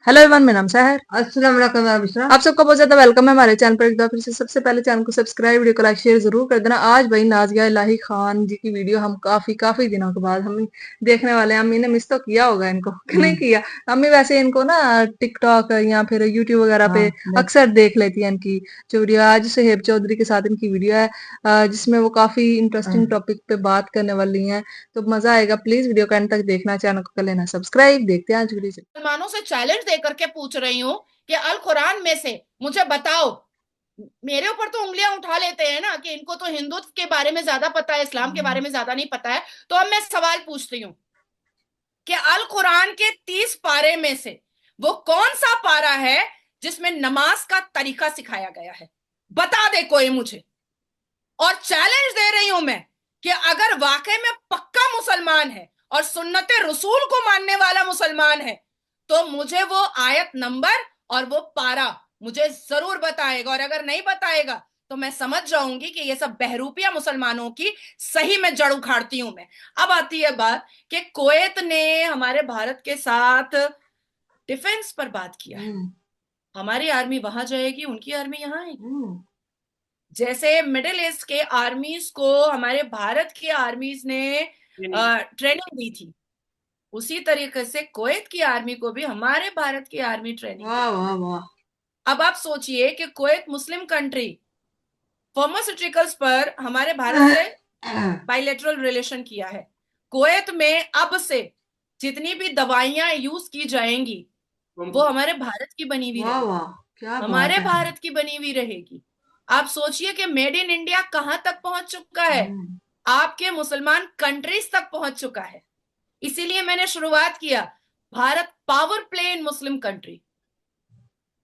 Hello everyone, मेरा नाम सहर। अस्सलाम वालेकुम अबिशरा। आप सबका बहुत ज्यादा वेलकम है हमारे चैनल पर। एक बार फिर से सबसे पहले चैनल को सब्सक्राइब, वीडियो को लाइक शेयर जरूर कर देना। आज भाई नाजिया इलाही खान जी की वीडियो हम काफी काफी दिनों के बाद हम देखने वाले हैं। अम्मी ने मिस तो किया होगा इनको कि नहीं किया। अम्मी वैसे इनको ना टिकटॉक या फिर यूट्यूब वगैरह पे हाँ देख। अक्सर देख लेती है इनकी जो वीडियो है। आज सुहेब चौधरी के साथ इनकी वीडियो है, जिसमें वो काफी इंटरेस्टिंग हाँ। टॉपिक पे बात करने वाली हैं। तो मजा आएगा, प्लीज वीडियो का एंड तक देखना, चैनल को कर लेना सब्सक्राइब। देखते हैं आज वीडियो। मुसलमानों से चैलेंज दे करके पूछ रही हूँ कि अल कुरान में से मुझे बताओ। मेरे ऊपर तो उंगलियां उठा लेते हैं ना कि इनको तो हिंदुत्व के बारे में ज्यादा पता है, इस्लाम के बारे में ज्यादा नहीं पता है। तो अब मैं सवाल पूछती हूँ कि अल कुरान के 30 पारे में से वो कौन सा पारा है जिसमें नमाज का तरीका सिखाया गया है? बता दे कोई मुझे। और चैलेंज दे रही हूं मैं कि अगर वाकई में पक्का मुसलमान है और सुन्नते रसूल को मानने वाला मुसलमान है तो मुझे वो आयत नंबर और वो पारा मुझे जरूर बताएगा। और अगर नहीं बताएगा तो मैं समझ जाऊंगी कि ये सब बहरूपिया मुसलमानों की सही में जड़ उखाड़ती हूं मैं। अब आती है बात कि कुवैत ने हमारे भारत के साथ डिफेंस पर बात किया है। हमारी आर्मी वहां जाएगी, उनकी आर्मी यहां आएगी। जैसे मिडिल ईस्ट के आर्मीज को हमारे भारत की आर्मीज ने ट्रेनिंग दी थी, उसी तरीके से कुवैत की आर्मी को भी हमारे भारत की आर्मी ट्रेनिंग वाह देगी। वाह वाह। अब आप सोचिए कि कुवैत मुस्लिम कंट्री फार्मास्यूटिकल्स पर हमारे भारत से बाइलेटरल रिलेशन किया है। कुवैत में अब से जितनी भी दवाइयां यूज की जाएंगी वो हमारे भारत की बनी हुई वाह रहेगी, वाह, क्या बात हमारे है। भारत की बनी हुई रहेगी। आप सोचिए कि मेड इन इंडिया कहां तक पहुंच चुका है, हम्म। आपके मुसलमान कंट्रीज तक पहुंच चुका है। इसीलिए मैंने शुरुआत किया, Bharat power play in Muslim country.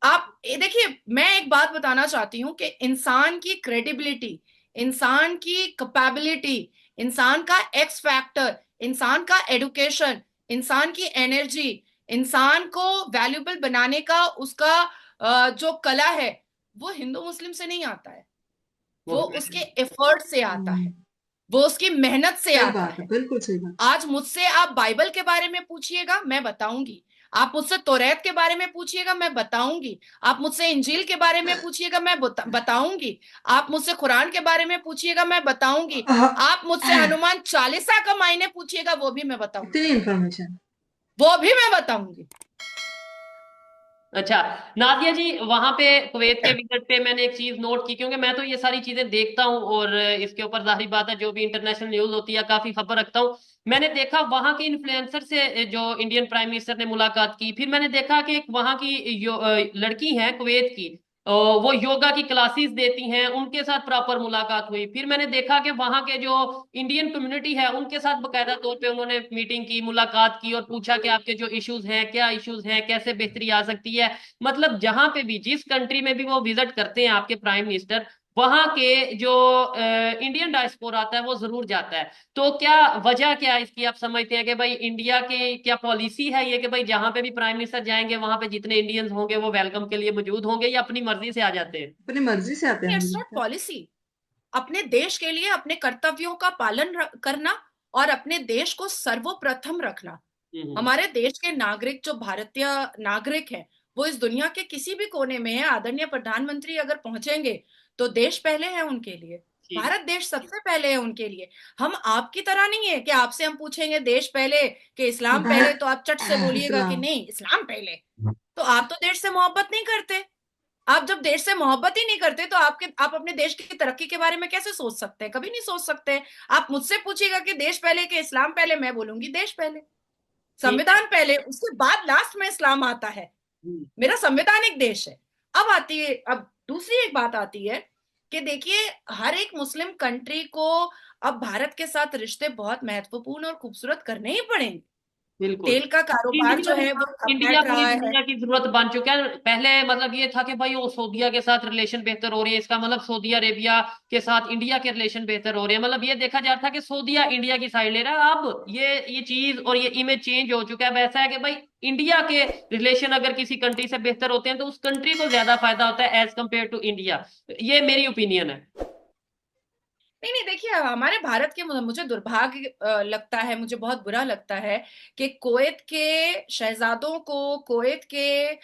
आप ये देखिए, मैं एक बात बताना चाहती हूं कि इंसान की क्रेडिबिलिटी, इंसान की कैपेबिलिटी, इंसान का एक्स फैक्टर, इंसान का एडुकेशन, इंसान की एनर्जी, इंसान को वैल्यूबल बनाने का उसका जो कला है वो हिंदू मुस्लिम से नहीं आता है, वो उसके एफर्ट से आता हम्म। है, वो उसकी मेहनत से सही आता बात है, है। बिल्कुल सही बात। आज मुझसे आप बाइबल के बारे में पूछिएगा मैं बताऊंगी, आप मुझसे तौरात के बारे में पूछिएगा मैं बताऊंगी, आप मुझसे इंजील के बारे में पूछिएगा मैं बताऊंगी, आप मुझसे कुरान के बारे में पूछिएगा मैं बताऊंगी, आप मुझसे हनुमान चालीसा का मायने पूछिएगा वो भी मैं बताऊंगी, इतनी इंफॉर्मेशन। वो भी मैं बताऊंगी। अच्छा, नादिया जी, वहां पे कुवैत के विजिट पे मैंने एक चीज नोट की, क्योंकि मैं तो ये सारी चीजें देखता हूँ और इसके ऊपर जाहिर बात है जो भी इंटरनेशनल न्यूज होती है काफी खबर रखता हूँ। मैंने देखा वहां के इन्फ्लुएंसर से जो इंडियन प्राइम मिनिस्टर ने मुलाकात की, फिर मैंने देखा कि एक वहां की लड़की है कुवैत की, वो योगा की क्लासेस देती हैं, उनके साथ प्रॉपर मुलाकात हुई। फिर मैंने देखा कि वहां के जो इंडियन कम्युनिटी है उनके साथ बकायदा तौर पे उन्होंने मीटिंग की, मुलाकात की और पूछा कि आपके जो इश्यूज हैं, क्या इश्यूज हैं, कैसे बेहतरी आ सकती है। मतलब जहां पे भी, जिस कंट्री में भी वो विजिट करते हैं आपके प्राइम मिनिस्टर, वहां के जो इंडियन डायस्पोरा आता है वो जरूर जाता है। तो क्या वजह क्या है इसकी, आप समझते हैं कि भाई इंडिया की क्या पॉलिसी है ये कि भाई जहां पे भी प्राइम मिनिस्टर जाएंगे वहां पे जितने इंडियंस होंगे वो वेलकम के लिए मौजूद होंगे, या अपनी मर्जी से आ जाते हैं? अपनी मर्जी से आते हैं, मुझे इट्स नॉट लगता है। पॉलिसी। अपने देश के लिए अपने कर्तव्यों का पालन करना और अपने देश को सर्वप्रथम रखना। हम्म। हमारे देश के नागरिक जो भारतीय नागरिक हैं वो इस दुनिया के किसी भी कोने में है, आदरणीय प्रधानमंत्री अगर पहुंचेंगे तो देश पहले है उनके लिए, ठीक। भारत देश सबसे पहले है उनके लिए। हम आपकी तरह नहीं है कि आपसे हम पूछेंगे देश पहले कि इस्लाम पहले तो आप चट से बोलिएगा कि इस्लाम। नहीं इस्लाम पहले। तो आप तो देश से मोहब्बत नहीं करते। आप जब देश से मोहब्बत ही नहीं करते तो आप अपने देश की तरक्की के बारे में कैसे सोच सकते हैं? कभी नहीं सोच सकते। आप मुझसे पूछिएगा कि देश पहले कि इस्लाम पहले, मैं बोलूंगी देश पहले, ठीक है। संविधान पहले, उसके बाद लास्ट में इस्लाम आता है। हम्म। मेरा संवैधानिक देश है। अब दूसरी एक बात आती है कि देखिए, हर एक मुस्लिम कंट्री को अब भारत के साथ रिश्ते बहुत महत्वपूर्ण और खूबसूरत करने ही पड़ेंगे। बिल्कुल। तेल का कारोबार इंडिया जो है वो ठप इंडिया बैठ पूरी रहा है। दुनिया की जरूरत बन चुका है। पहले मतलब ये था कि भाई वो सऊदीया के साथ रिलेशन बेहतर हो रही है, इसका मतलब सऊदी अरेबिया के साथ इंडिया के रिलेशन बेहतर हो रहे हैं, मतलब ये देखा जा रहा था कि सऊदीया इंडिया की साइड ले रहा है। अब ये चीज और ये इमेज चेंज हो चुका है। वैसा है कि भाई इंडिया के रिलेशन अगर किसी कंट्री से बेहतर होते हैं तो उस कंट्री को ज्यादा फायदा होता है एज कम्पेयर टू इंडिया। ये मेरी ओपिनियन है। नहीं नहीं, देखिए हमारे भारत के, मुझे दुर्भाग्य लगता है, मुझे बहुत बुरा लगता है कि कुवैत के शहजादों को, कुवैत के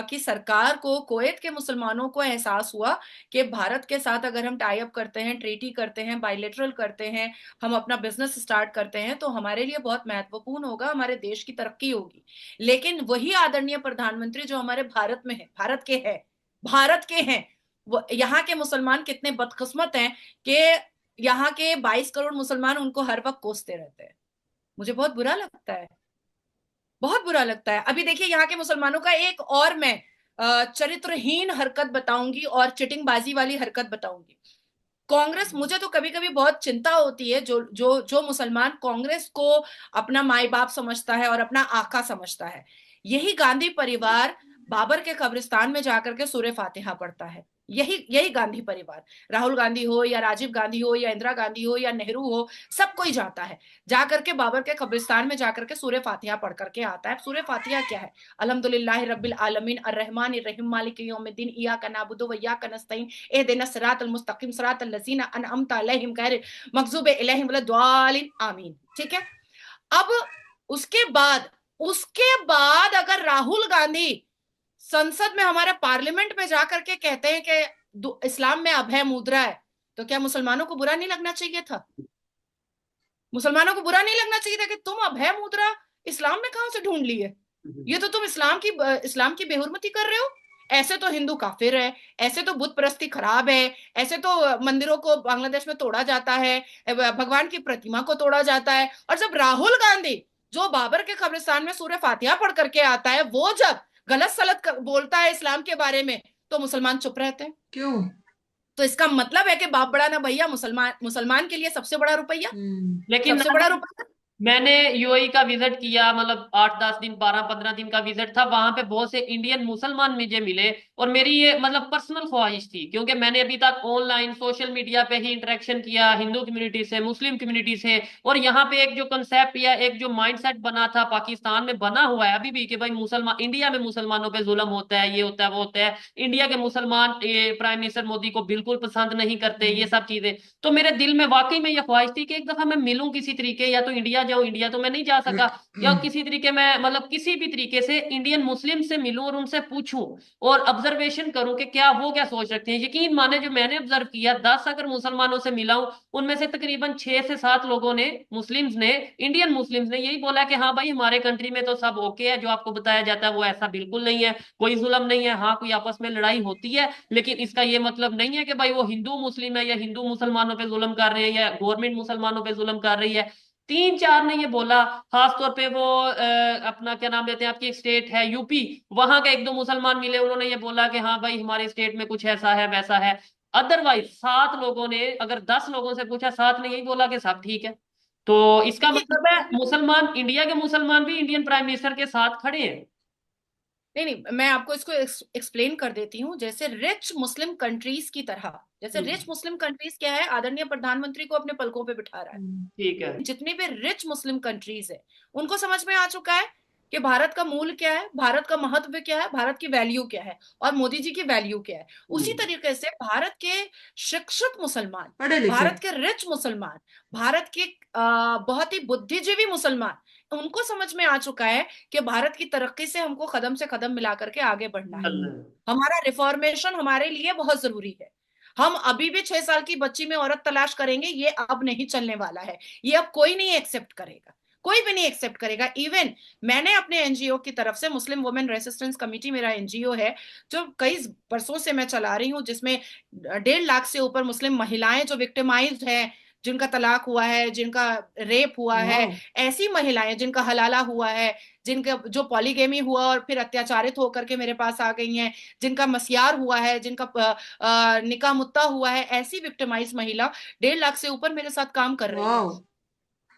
की सरकार को, कुवैत के मुसलमानों को एहसास हुआ कि भारत के साथ अगर हम टाई अप करते हैं, ट्रीटी करते हैं, बायलैटरल करते हैं, हम अपना बिजनेस स्टार्ट करते हैं, तो हमारे लिए बहुत महत्वपूर्ण होगा, हमारे देश की तरक्की होगी। लेकिन वही आदरणीय प्रधानमंत्री जो हमारे भारत में है, भारत के हैं, यहाँ के मुसलमान कितने बदकिस्मत हैं कि यहाँ के 22 करोड़ मुसलमान उनको हर वक्त कोसते रहते हैं। मुझे बहुत बुरा लगता है, बहुत बुरा लगता है। अभी देखिए यहाँ के मुसलमानों का एक और मैं चरित्रहीन हरकत बताऊंगी और चिटिंगबाजी वाली हरकत बताऊंगी। कांग्रेस, मुझे तो कभी कभी बहुत चिंता होती है, जो जो जो मुसलमान कांग्रेस को अपना माई बाप समझता है और अपना आका समझता है, यही गांधी परिवार बाबर के कब्रिस्तान में जाकर के सूरह फातिहा पढ़ता है। यही यही गांधी परिवार, राहुल गांधी हो या राजीव गांधी हो या इंदिरा गांधी हो या नेहरू हो, सब कोई जाता है, जाकर के बाबर के कब्रिस्तान में जाकर के सूरह फातिहा पढ़ करके आता है। सूरह फातिहा क्या है? अल्हम्दुलिल्लाहि रब्बिल आलमीन अर्रहमानिर रहीम मालिकि यौमिद्दीन इय्याका नअबुदु व इय्याका नस्तईन इहदिनस सिरातल मुस्तकीम सिरातल लज़ीना अनअमता अलैहिम गैरिल मग़ज़ूबि अलैहिम वलद्दालिन आमीन। ठीक है। अब उसके बाद अगर राहुल गांधी संसद में, हमारे पार्लियामेंट में जाकर के कहते हैं कि इस्लाम में अभय मुद्रा है, तो क्या मुसलमानों को बुरा नहीं लगना चाहिए था? मुसलमानों को बुरा नहीं लगना चाहिए था कि तुम अभय मुद्रा इस्लाम में कहां से ढूंढ ली है? ये तो तुम इस्लाम की बेहुरमती कर रहे हो। ऐसे तो हिंदू काफिर है, ऐसे तो बुत परस्ती खराब है, ऐसे तो मंदिरों को बांग्लादेश में तोड़ा जाता है, भगवान की प्रतिमा को तोड़ा जाता है। और जब राहुल गांधी, जो बाबर के कब्रिस्तान में सूरह फातिहा पढ़ करके आता है, वो जब गलत सलत बोलता है इस्लाम के बारे में, तो मुसलमान चुप रहते हैं। क्यों? तो इसका मतलब है कि बाप बड़ा ना भैया, मुसलमान के लिए सबसे बड़ा रुपया, लेकिन सबसे बड़ा रुपया। मैंने यूएई का विजिट किया, मतलब 8-10 दिन, 12-15 दिन का विजिट था। वहां पे बहुत से इंडियन मुसलमान मुझे मिले, और मेरी ये मतलब पर्सनल ख्वाहिश थी, क्योंकि मैंने अभी तक ऑनलाइन सोशल मीडिया पे ही इंटरेक्शन किया हिंदू कम्युनिटी से, मुस्लिम कम्युनिटी से, और यहाँ पे एक जो कंसेप्ट या एक जो माइंडसेट बना था, पाकिस्तान में बना हुआ है अभी भी, कि भाई मुसलमान, इंडिया में मुसलमानों पे जुल्म होता है, ये होता है, वो होता है, इंडिया के मुसलमान ये प्राइम मिनिस्टर मोदी को बिल्कुल पसंद नहीं करते, ये सब चीजें। तो मेरे दिल में वाकई में यह ख्वाहिश थी कि एक दफा मैं मिलूं किसी तरीके, या तो इंडिया जाऊं, इंडिया तो मैं नहीं जा सका, या किसी तरीके मैं मतलब किसी भी तरीके से इंडियन मुस्लिम से मिलूं और उनसे पूछूं और ऑब्जर्वेशन करूं कि क्या वो क्या सोच रखते हैं। यकीन माने, जो मैंने ऑब्जर्व किया, 10 अगर मुसलमानों से मिला हूं, उनमें से तकरीबन 6 से 7 लोगों ने, मुस्लिम्स ने, इंडियन मुस्लिम्स ने, यही बोला कि हाँ भाई, हमारे कंट्री में तो सब ओके है, जो आपको बताया जाता है वो ऐसा बिल्कुल नहीं है, कोई जुल्म नहीं है। हाँ, कोई आपस में लड़ाई होती है, लेकिन इसका ये मतलब नहीं है कि भाई वो हिंदू मुस्लिम है, या हिंदू मुसलमानों पे जुल्म कर रहे हैं, या गवर्नमेंट मुसलमानों पे जुल्म कर रही है। 3-4 ने ये बोला, खास तौर पे वो अपना क्या नाम लेते हैं, आपकी एक स्टेट है यूपी, वहां के 1-2 मुसलमान मिले, उन्होंने ये बोला कि हाँ भाई, हमारे स्टेट में कुछ ऐसा है, वैसा है। अदरवाइज 7 लोगों ने, अगर 10 लोगों से पूछा, 7 ने यही बोला कि सब ठीक है। तो इसका मतलब है मुसलमान, इंडिया के मुसलमान भी इंडियन प्राइम मिनिस्टर के साथ खड़े हैं। नहीं नहीं, मैं आपको इसको एक्सप्लेन कर देती हूँ। जैसे रिच मुस्लिम कंट्रीज की तरह, जैसे रिच मुस्लिम कंट्रीज क्या है, आदरणीय प्रधानमंत्री को अपने पलकों पे बिठा रहा है। ठीक है। जितनी भी रिच मुस्लिम कंट्रीज है, उनको समझ में आ चुका है कि भारत का मूल क्या है, भारत का महत्व क्या है, भारत की वैल्यू क्या है, और मोदी जी की वैल्यू क्या है। उसी तरीके से भारत के शिक्षित मुसलमान, पढ़े लिखे, भारत के रिच मुसलमान, भारत के बहुत ही बुद्धिजीवी मुसलमान, उनको समझ में आ चुका है कि भारत की तरक्की से हमको कदम से कदम मिला करके आगे बढ़ना है। हमारा रिफॉर्मेशन हमारे लिए बहुत जरूरी है। हम अभी भी 6 साल की बच्ची में औरत तलाश करेंगे, ये अब नहीं चलने वाला है। ये अब कोई नहीं एक्सेप्ट करेगा, कोई भी नहीं एक्सेप्ट करेगा। इवन मैंने अपने एनजीओ की तरफ से, मुस्लिम वुमेन रेसिस्टेंस कमेटी मेरा एनजीओ है, जो कई वर्षों से मैं चला रही हूँ, जिसमें 1.5 लाख से ऊपर मुस्लिम महिलाएं जो विक्टिमाइज्ड हैं, जिनका तलाक हुआ है, जिनका रेप हुआ है, ऐसी महिलाएं जिनका हलाला हुआ है, जिनका जो पॉलीगेमी हुआ और फिर अत्याचारित होकर के मेरे पास आ गई हैं, जिनका मस्यार हुआ है, जिनका निकाह मुत्ता हुआ है, ऐसी विक्टिमाइज महिला 1.5 लाख से ऊपर मेरे साथ काम कर रही है।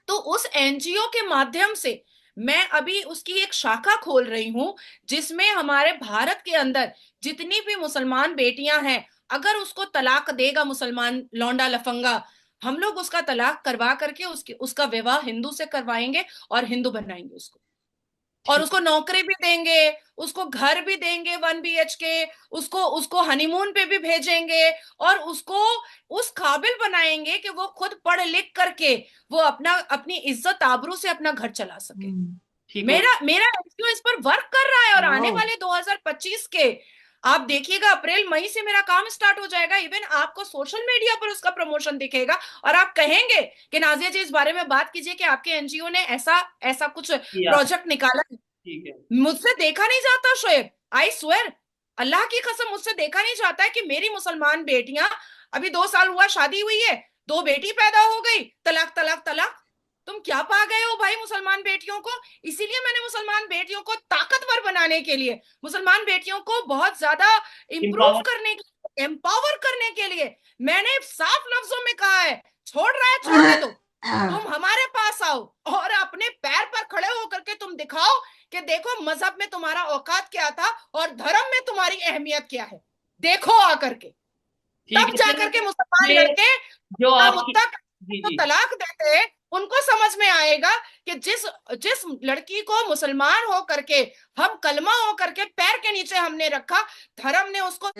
तो उस एनजीओ के माध्यम से मैं अभी उसकी एक शाखा खोल रही हूं, जिसमें हमारे भारत के अंदर जितनी भी मुसलमान बेटियां हैं, अगर उसको तलाक देगा मुसलमान लौंडा लफंगा, हम लोग उसका तलाक करवा करके उसका विवाह हिंदू से करवाएंगे और हिंदू बनाएंगे उसको। और उसको नौकरी भी देंगे, उसको घर भी देंगे 1 BHK, उसको उसको हनीमून पे भी भेजेंगे और उसको उस काबिल बनाएंगे कि वो खुद पढ़ लिख करके वो अपना अपनी इज्जत आबरू से अपना घर चला सके। ठीक हो मेरा मेरा एनजीओ इस पर वर्क कर रहा है और आने वाओ। वाले 2025 के आप देखिएगा अप्रैल मई से मेरा काम स्टार्ट हो जाएगा। इवन आपको सोशल मीडिया पर उसका प्रमोशन दिखेगा और आप कहेंगे कि नाजिया जी इस बारे में बात कीजिए कि आपके एनजीओ ने ऐसा ऐसा कुछ किया। प्रोजेक्ट निकाला है। ठीक है। मुझसे देखा नहीं जाता शोएब, आई स्वेयर, अल्लाह की कसम मुझसे देखा नहीं जाता है कि मेरी मुसलमान बेटियां, अभी 2 साल हुआ शादी हुई है, 2 बेटी पैदा हो गई, तलाक तलाक तलाक। तुम क्या पा गए हो भाई मुसलमान बेटियों को? इसीलिए मैंने मुसलमान बेटियों को ताकतवर बनाने के लिए, मुसलमान बेटियों को बहुत ज्यादा इंप्रूव Empower- करने के लिए, एम्पावर करने के लिए मैंने साफ लफ्जों में कहा है, छोड़ रहा है छोड़ने दो, तुम हमारे पास आओ और अपने पैर पर खड़े होकर के तुम दिखाओ कि देखो मजहब में तुम्हारा औकात क्या था और धर्म में तुम्हारी अहमियत क्या है, देखो आकर के। ठीक तब है। जाकर के मुसलमान ये लड़के जो आपकी मुत्तक जी जो जी तलाक देते हैं उनको समझ में आएगा कि जिस जिस लड़की को मुसलमान हो करके हम कलमा हो करके पैर के नीचे हमने रखा, धर्म ने उसको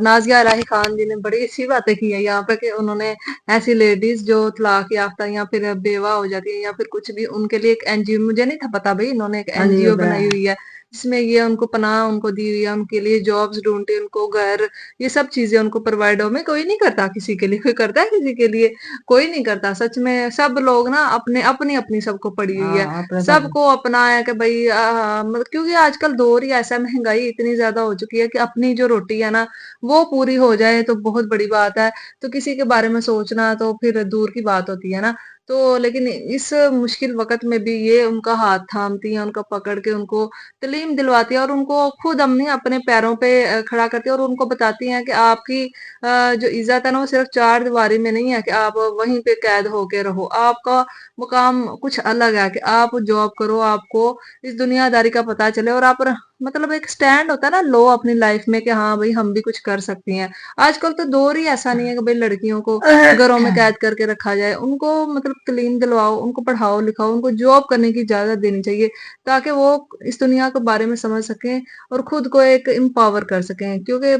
नाजिया इलाही खान जी ने बड़ी अच्छी बातें की है यहाँ पे कि उन्होंने ऐसी लेडीज जो तलाक याफ्ता या फिर बेवा हो जाती है या फिर कुछ भी, उनके लिए एक एनजीओ, मुझे नहीं था पता भाई, इन्होंने एक हाँ जी, एनजीओ बताया बनाई हुई है जिसमें ये उनको पनाह उनको दी हुई है, उनके लिए जॉब्स ढूंढते, उनको घर, ये सब चीजें उनको प्रोवाइड हो। में कोई नहीं करता किसी के लिए, कोई करता है किसी के लिए? कोई नहीं करता सच में। सब लोग ना अपने अपनी अपनी सबको पड़ी हुई है, हाँ, अपने सबको अपना है कि भाई मतलब क्योंकि आजकल दौर ही ऐसा, महंगाई इतनी ज्यादा हो चुकी है कि अपनी जो रोटी है ना वो पूरी हो जाए तो बहुत बड़ी बात है। तो किसी के बारे में सोचना तो फिर दूर की बात होती है ना। तो लेकिन इस मुश्किल वक्त में भी ये उनका हाथ थामती है, उनका पकड़ के उनको तालीम दिलवाती है और उनको खुद अपने पैरों पे खड़ा करती है और उनको बताती हैं कि आपकी जो इज्जत है ना वो सिर्फ चार दीवारी में नहीं है कि आप वहीं पे कैद होके रहो। आपका मुकाम कुछ अलग है कि आप जॉब करो, आपको इस दुनियादारी का पता चले और आप मतलब एक स्टैंड होता है ना लो अपनी लाइफ में कि हाँ भाई हम भी कुछ कर सकती हैं। आजकल तो दौर ही ऐसा नहीं है कि भाई लड़कियों को घरों में कैद करके रखा जाए, उनको मतलब तालीम दिलवाओ, उनको पढ़ाओ लिखाओ, उनको जॉब करने की इजाजत देनी चाहिए ताकि वो इस दुनिया के बारे में समझ सकें और खुद को एक एम्पावर कर सकें। क्योंकि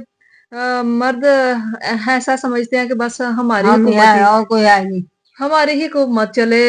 मर्द ऐसा समझते हैं कि बस हमारी हम ही हुकूमत है ही और कोई है नहीं। हमारी ही हुकूमत चले।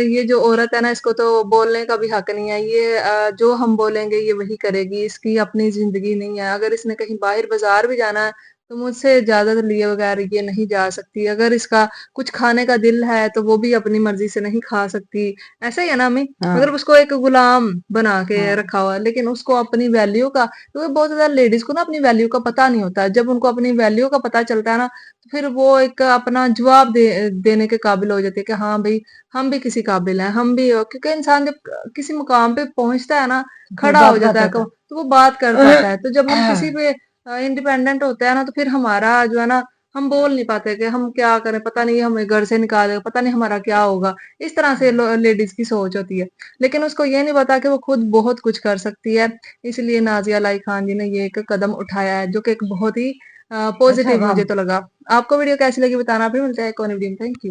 ये जो औरत है ना इसको तो बोलने का भी हक नहीं है, ये जो हम बोलेंगे ये वही करेगी, इसकी अपनी जिंदगी नहीं है। अगर इसने कहीं बाहर बाजार भी जाना है तो मुझसे इजाजत लिए बगैर ये नहीं जा सकती। अगर इसका कुछ खाने का दिल है तो वो भी अपनी मर्जी से नहीं खा सकती। ऐसा ही है ना अम्मी? हाँ। मतलब उसको एक गुलाम बना के हाँ। रखा हुआ है, लेकिन उसको अपनी वैल्यू का, क्योंकि बहुत ज्यादा लेडीज को ना अपनी वैल्यू का पता नहीं होता। जब उनको अपनी वैल्यू का पता चलता है ना तो फिर वो एक अपना जवाब देने के काबिल हो जाती है कि हाँ भाई हम भी किसी काबिल हैं, हम भी। क्योंकि इंसान जब किसी मुकाम पे पहुंचता है ना, खड़ा हो जाता है तो वो बात कर पाता है। तो जब हम किसी पे इंडिपेंडेंट होते हैं ना तो फिर हमारा जो है ना, हम बोल नहीं पाते कि हम क्या करें, पता नहीं हमें घर से निकाल देगा, पता नहीं हमारा क्या होगा। इस तरह से लेडीज की सोच होती है, लेकिन उसको ये नहीं पता कि वो खुद बहुत कुछ कर सकती है। इसलिए नाजिया इलाही खान जी ने ये एक कदम उठाया है जो कि एक बहुत ही पॉजिटिव मुझे तो लगा। आपको वीडियो कैसी लगी बताना, फिर मिलता है एक और वीडियो में। Thank you.